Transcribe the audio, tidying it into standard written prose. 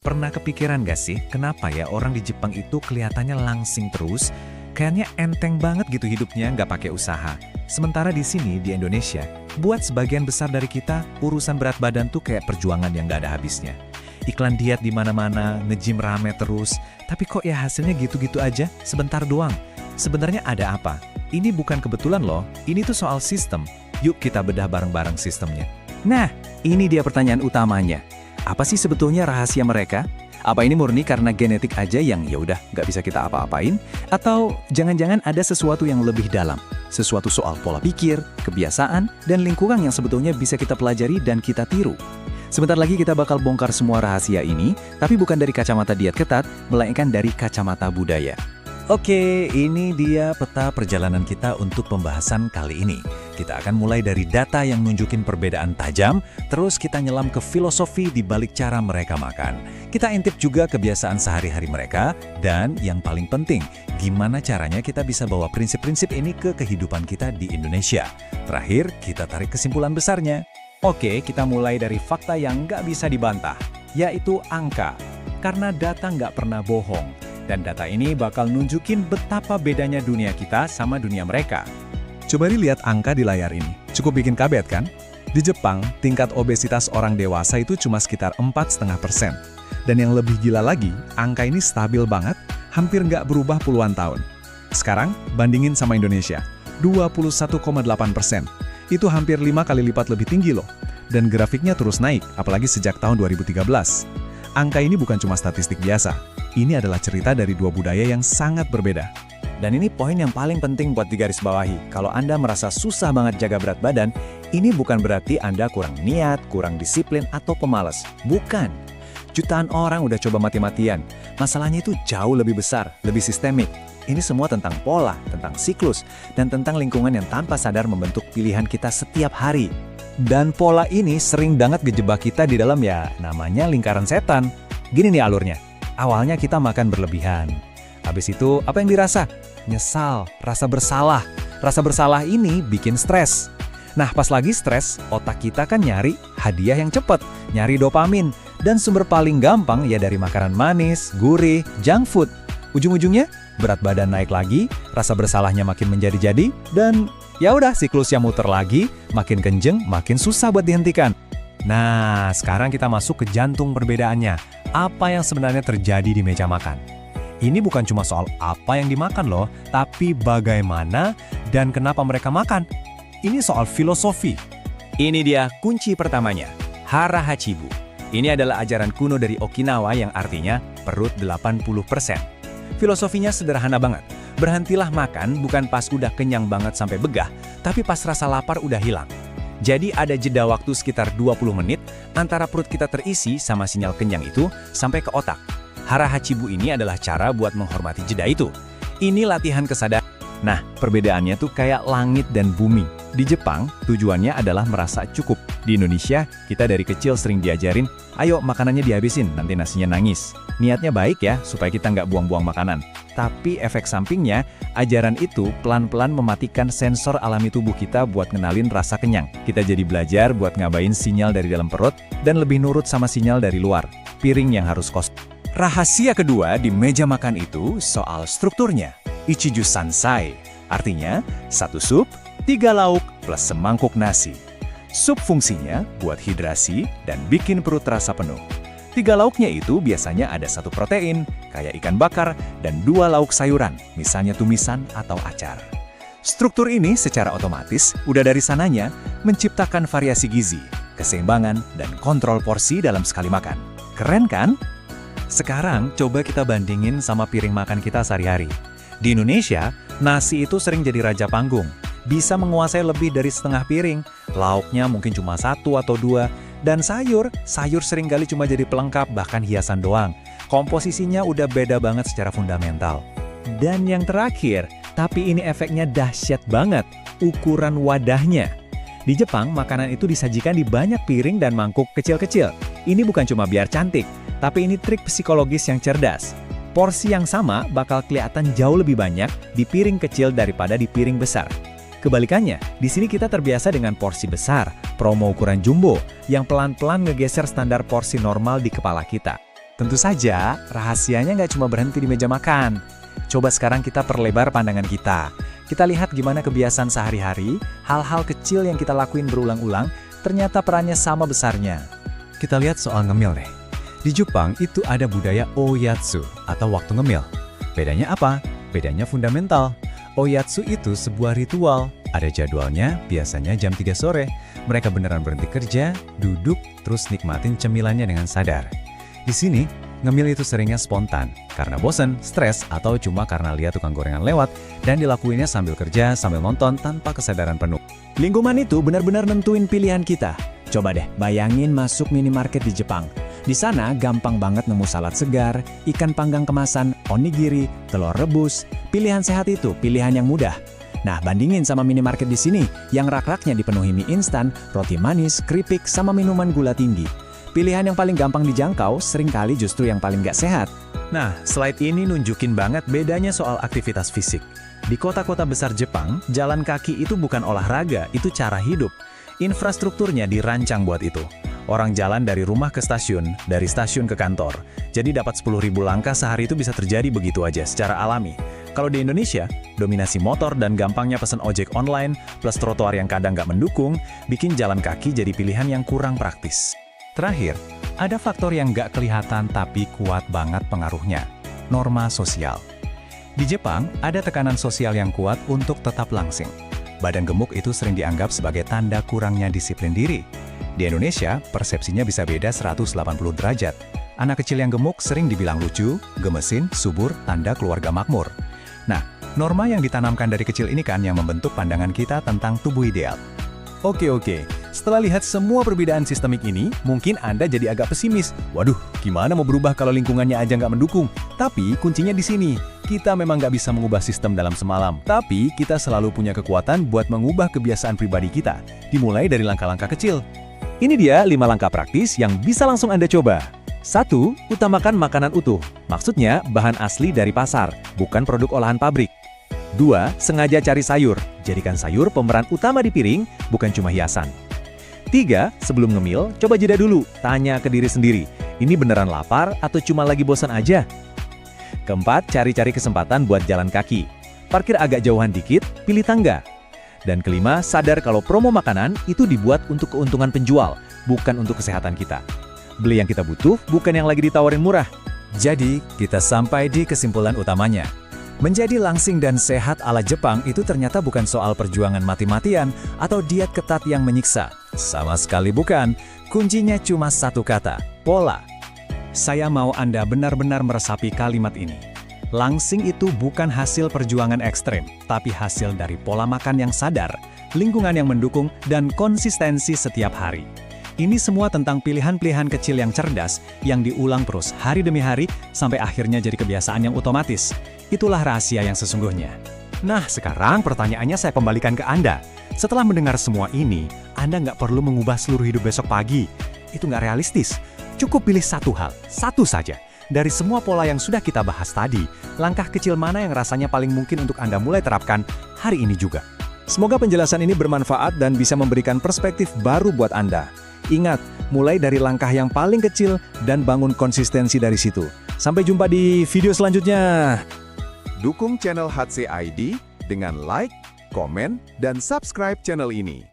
Pernah kepikiran gak sih, kenapa ya orang di Jepang itu kelihatannya langsing terus? Kayaknya enteng banget gitu hidupnya, nggak pakai usaha. Sementara di sini, di Indonesia, buat sebagian besar dari kita, urusan berat badan tuh kayak perjuangan yang nggak ada habisnya. Iklan diet di mana-mana, nge-gym rame terus, tapi kok ya hasilnya gitu-gitu aja, sebentar doang. Sebenarnya ada apa? Ini bukan kebetulan loh, ini tuh soal sistem. Yuk kita bedah bareng-bareng sistemnya. Nah, ini dia pertanyaan utamanya. Apa sih sebetulnya rahasia mereka? Apa ini murni karena genetik aja yang ya udah nggak bisa kita apa-apain? Atau jangan-jangan ada sesuatu yang lebih dalam? Sesuatu soal pola pikir, kebiasaan, dan lingkungan yang sebetulnya bisa kita pelajari dan kita tiru. Sebentar lagi kita bakal bongkar semua rahasia ini, tapi bukan dari kacamata diet ketat, melainkan dari kacamata budaya. Oke, ini dia peta perjalanan kita untuk pembahasan kali ini. Kita akan mulai dari data yang nunjukin perbedaan tajam, terus kita nyelam ke filosofi di balik cara mereka makan. Kita intip juga kebiasaan sehari-hari mereka, dan yang paling penting, gimana caranya kita bisa bawa prinsip-prinsip ini ke kehidupan kita di Indonesia. Terakhir, kita tarik kesimpulan besarnya. Oke, kita mulai dari fakta yang nggak bisa dibantah, yaitu angka. Karena data nggak pernah bohong. Dan data ini bakal nunjukin betapa bedanya dunia kita sama dunia mereka. Coba lihat angka di layar ini. Cukup bikin kaget kan? Di Jepang, tingkat obesitas orang dewasa itu cuma sekitar 4,5%. Dan yang lebih gila lagi, angka ini stabil banget, hampir nggak berubah puluhan tahun. Sekarang, bandingin sama Indonesia, 21,8%. Itu hampir 5 kali lipat lebih tinggi loh. Dan grafiknya terus naik, apalagi sejak tahun 2013. Angka ini bukan cuma statistik biasa. Ini adalah cerita dari dua budaya yang sangat berbeda. Dan ini poin yang paling penting buat digarisbawahi. Kalau Anda merasa susah banget jaga berat badan, ini bukan berarti Anda kurang niat, kurang disiplin, atau pemalas. Bukan. Jutaan orang udah coba mati-matian. Masalahnya itu jauh lebih besar, lebih sistemik. Ini semua tentang pola, tentang siklus, dan tentang lingkungan yang tanpa sadar membentuk pilihan kita setiap hari. Dan pola ini sering banget gejebak kita di dalam namanya lingkaran setan. Gini nih alurnya. Awalnya kita makan berlebihan. Habis itu, apa yang dirasa? Nyesal, rasa bersalah. Rasa bersalah ini bikin stres. Nah, pas lagi stres, otak kita kan nyari hadiah yang cepat, nyari dopamin. Dan sumber paling gampang ya dari makanan manis, gurih, junk food. Ujung-ujungnya, berat badan naik lagi, rasa bersalahnya makin menjadi-jadi, dan ya udah siklusnya muter lagi, makin kenceng, makin susah buat dihentikan. Nah, sekarang kita masuk ke jantung perbedaannya. Apa yang sebenarnya terjadi di meja makan? Ini bukan cuma soal apa yang dimakan loh, tapi bagaimana dan kenapa mereka makan. Ini soal filosofi. Ini dia kunci pertamanya, hara hachibu. Ini adalah ajaran kuno dari Okinawa yang artinya perut 80%. Filosofinya sederhana banget. Berhentilah makan bukan pas udah kenyang banget sampai begah, tapi pas rasa lapar udah hilang. Jadi ada jeda waktu sekitar 20 menit antara perut kita terisi sama sinyal kenyang itu sampai ke otak. Hara hachibu ini adalah cara buat menghormati jeda itu. Ini latihan kesadaran. Nah, perbedaannya tuh kayak langit dan bumi. Di Jepang, tujuannya adalah merasa cukup. Di Indonesia, kita dari kecil sering diajarin, ayo makanannya dihabisin, nanti nasinya nangis. Niatnya baik ya, supaya kita nggak buang-buang makanan. Tapi efek sampingnya, ajaran itu pelan-pelan mematikan sensor alami tubuh kita buat ngenalin rasa kenyang. Kita jadi belajar buat ngabain sinyal dari dalam perut, dan lebih nurut sama sinyal dari luar. Piring yang harus kosong. Rahasia kedua di meja makan itu soal strukturnya. Ichiju Sansai, artinya 1 sup, 3 lauk, plus semangkuk nasi. Sup fungsinya buat hidrasi dan bikin perut terasa penuh. 3 lauknya itu biasanya ada 1 protein, kayak ikan bakar, dan 2 lauk sayuran, misalnya tumisan atau acar. Struktur ini secara otomatis udah dari sananya menciptakan variasi gizi, keseimbangan, dan kontrol porsi dalam sekali makan. Keren kan? Sekarang coba kita bandingin sama piring makan kita sehari-hari. Di Indonesia, nasi itu sering jadi raja panggung. Bisa menguasai lebih dari setengah piring, lauknya mungkin cuma 1 atau 2, dan sayur seringkali cuma jadi pelengkap bahkan hiasan doang. Komposisinya udah beda banget secara fundamental. Dan yang terakhir, tapi ini efeknya dahsyat banget, ukuran wadahnya. Di Jepang, makanan itu disajikan di banyak piring dan mangkuk kecil-kecil. Ini bukan cuma biar cantik, tapi ini trik psikologis yang cerdas. Porsi yang sama bakal kelihatan jauh lebih banyak di piring kecil daripada di piring besar. Kebalikannya, di sini kita terbiasa dengan porsi besar, promo ukuran jumbo, yang pelan-pelan ngegeser standar porsi normal di kepala kita. Tentu saja, rahasianya nggak cuma berhenti di meja makan. Coba sekarang kita perlebar pandangan kita. Kita lihat gimana kebiasaan sehari-hari, hal-hal kecil yang kita lakuin berulang-ulang, ternyata perannya sama besarnya. Kita lihat soal ngemil deh. Di Jepang itu ada budaya oyatsu atau waktu ngemil. Bedanya apa? Bedanya fundamental. Oyatsu itu sebuah ritual. Ada jadwalnya, biasanya jam 3 sore. Mereka beneran berhenti kerja, duduk, terus nikmatin cemilannya dengan sadar. Di sini, ngemil itu seringnya spontan, karena bosen, stres, atau cuma karena lihat tukang gorengan lewat, dan dilakuinnya sambil kerja, sambil nonton, tanpa kesadaran penuh. Lingkungan itu benar-benar nentuin pilihan kita. Coba deh, bayangin masuk minimarket di Jepang. Di sana gampang banget nemu salad segar, ikan panggang kemasan, onigiri, telur rebus. Pilihan sehat itu pilihan yang mudah. Nah, bandingin sama minimarket di sini, yang rak-raknya dipenuhi mie instan, roti manis, keripik, sama minuman gula tinggi. Pilihan yang paling gampang dijangkau seringkali justru yang paling gak sehat. Nah, slide ini nunjukin banget bedanya soal aktivitas fisik. Di kota-kota besar Jepang, jalan kaki itu bukan olahraga, itu cara hidup. Infrastrukturnya dirancang buat itu. Orang jalan dari rumah ke stasiun, dari stasiun ke kantor. Jadi dapat 10.000 langkah sehari itu bisa terjadi begitu aja, secara alami. Kalau di Indonesia, dominasi motor dan gampangnya pesan ojek online, plus trotoar yang kadang nggak mendukung, bikin jalan kaki jadi pilihan yang kurang praktis. Terakhir, ada faktor yang nggak kelihatan tapi kuat banget pengaruhnya, norma sosial. Di Jepang, ada tekanan sosial yang kuat untuk tetap langsing. Badan gemuk itu sering dianggap sebagai tanda kurangnya disiplin diri. Di Indonesia, persepsinya bisa beda 180 derajat. Anak kecil yang gemuk sering dibilang lucu, gemesin, subur, tanda keluarga makmur. Nah, norma yang ditanamkan dari kecil ini kan yang membentuk pandangan kita tentang tubuh ideal. Oke. Setelah lihat semua perbedaan sistemik ini, mungkin Anda jadi agak pesimis. Waduh, gimana mau berubah kalau lingkungannya aja nggak mendukung? Tapi kuncinya di sini. Kita memang nggak bisa mengubah sistem dalam semalam. Tapi kita selalu punya kekuatan buat mengubah kebiasaan pribadi kita. Dimulai dari langkah-langkah kecil. Ini dia 5 langkah praktis yang bisa langsung Anda coba. 1. Utamakan makanan utuh. Maksudnya, bahan asli dari pasar, bukan produk olahan pabrik. 2. Sengaja cari sayur. Jadikan sayur pemeran utama di piring, bukan cuma hiasan. 3. Sebelum ngemil, coba jeda dulu. Tanya ke diri sendiri, ini beneran lapar atau cuma lagi bosan aja? Keempat, cari-cari kesempatan buat jalan kaki. Parkir agak jauhan dikit, pilih tangga. Dan kelima, sadar kalau promo makanan itu dibuat untuk keuntungan penjual, bukan untuk kesehatan kita. Beli yang kita butuh, bukan yang lagi ditawarin murah. Jadi, kita sampai di kesimpulan utamanya. Menjadi langsing dan sehat ala Jepang itu ternyata bukan soal perjuangan mati-matian atau diet ketat yang menyiksa. Sama sekali bukan. Kuncinya cuma satu kata, pola. Saya mau Anda benar-benar meresapi kalimat ini. Langsing itu bukan hasil perjuangan ekstrem, tapi hasil dari pola makan yang sadar, lingkungan yang mendukung, dan konsistensi setiap hari. Ini semua tentang pilihan-pilihan kecil yang cerdas, yang diulang terus hari demi hari, sampai akhirnya jadi kebiasaan yang otomatis. Itulah rahasia yang sesungguhnya. Nah, sekarang pertanyaannya saya kembalikan ke Anda. Setelah mendengar semua ini, Anda nggak perlu mengubah seluruh hidup besok pagi. Itu nggak realistis. Cukup pilih satu hal, satu saja. Dari semua pola yang sudah kita bahas tadi, langkah kecil mana yang rasanya paling mungkin untuk Anda mulai terapkan hari ini juga? Semoga penjelasan ini bermanfaat dan bisa memberikan perspektif baru buat Anda. Ingat, mulai dari langkah yang paling kecil dan bangun konsistensi dari situ. Sampai jumpa di video selanjutnya. Dukung channel HC ID dengan like, komen, dan subscribe channel ini.